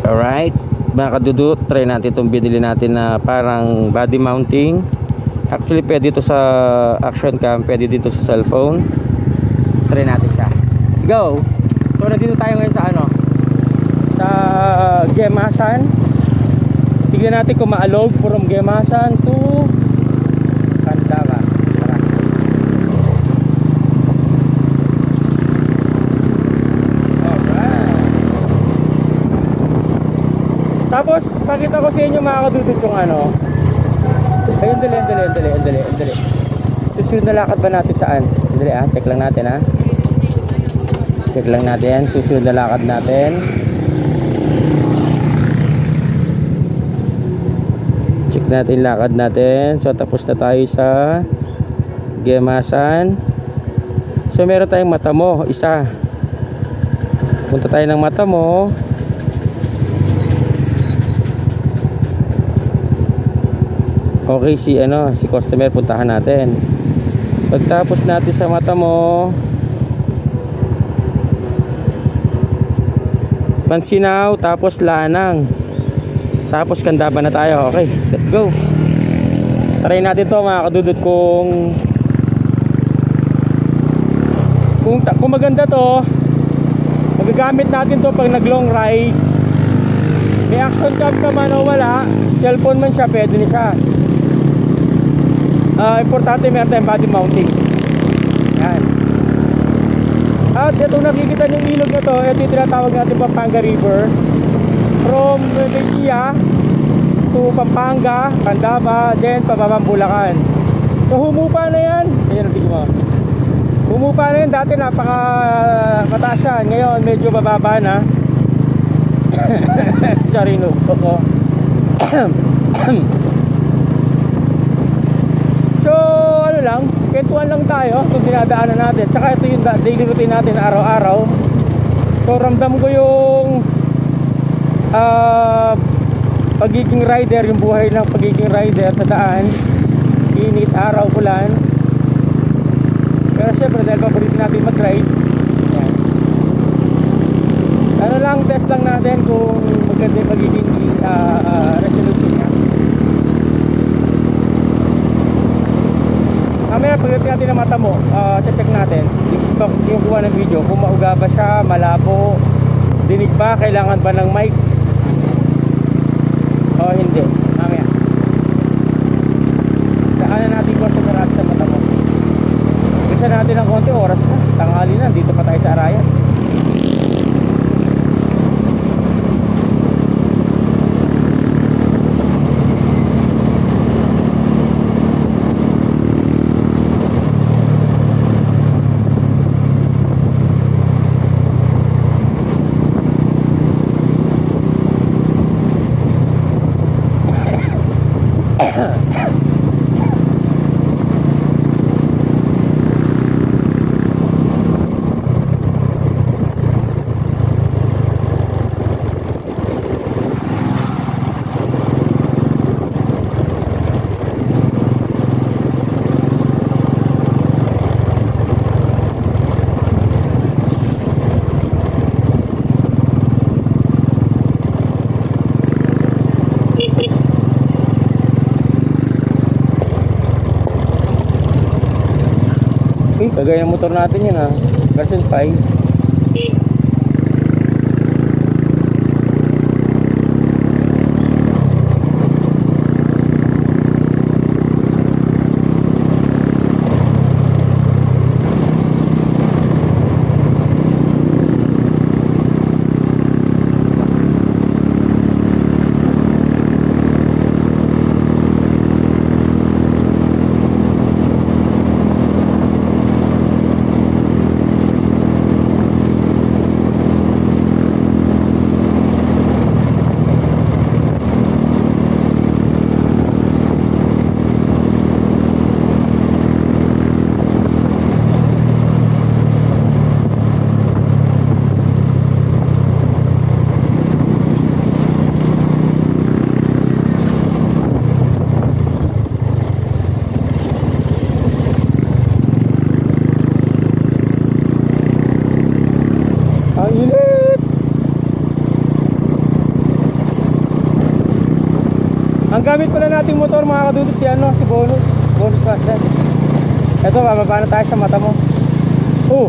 Alright, mga kadudut, try natin itong binili natin na parang body mounting. Actually pwede ito sa action cam, pwede dito sa cellphone. Try natin siya. Let's go. So nandito tayo ngayon sa ano, sa Gemasan. Tignan natin kung maalog from Gemasan to Candaba. Tara. Tapos pakita ko sa inyo mga kadudut yung ano. Ayun, dali. Susunod na lakad ba natin saan? Dali check lang natin Check lang natin, susunod na lakad natin. Check natin lakad natin. So tapos na tayo sa Gemasan. So meron tayong Matamo, isa. Punta tayo ng Matamo. Okay, si customer puntahan natin. Pagtapos natin sa Matamo, Pansinaw, tapos Lanang, tapos Candaba na tayo. Okay, let's go. Try natin to mga kadudut kung maganda to. Magagamit natin to pag nag long ride. May action cam ka man o wala, cellphone man siya, pwede na siya. Importante meron tayong body mounting. Yan. At itong nakikita yung ilog na to, ito yung tinatawag natin Pampanga River. From Mejia to Pampanga, Candaba, then pababang Bulacan. So humupa na yan. Ayan, tingin mo. Humupa na yan. Dati napaka mataas yan. Ngayon medyo bababa na. Charino. So ano lang, kwentuhan lang tayo kung dinadaanan natin. Tsaka ito yung daily routine natin araw-araw. So ramdam ko yung pagiging rider, yung buhay ng pagiging rider sa daan. Init, araw, ulan. Pero syempre dahil paborito natin mag-ride, yan. Ano lang, test lang natin kung maganda yung magiging resolution niya. Mamaya pagdating natin ng Matamo, check natin yung kuha ng video, kung mauga ba siya, malabo, dinig ba, kailangan ba ng mic o hindi. Mamaya daanan natin ko sa garage sa Matamo. Bisa natin ng konti, oras na, tanghali na, dito pa tayo sa Arayan. Kagaya ng motor natin yun version 5. gamit pala nating motor mga kadudot si ano, si Bonus. Bonus Master. Ito, bababa na tayo sa mata mo. Oh.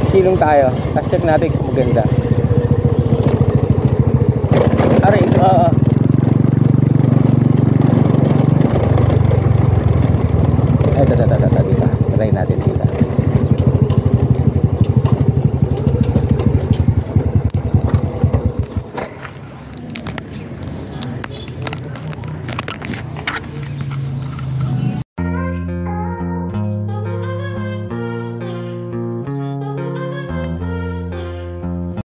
Silong tayo. Tapos check natin kung maganda. Aray, Ito, dito. Try natin dito.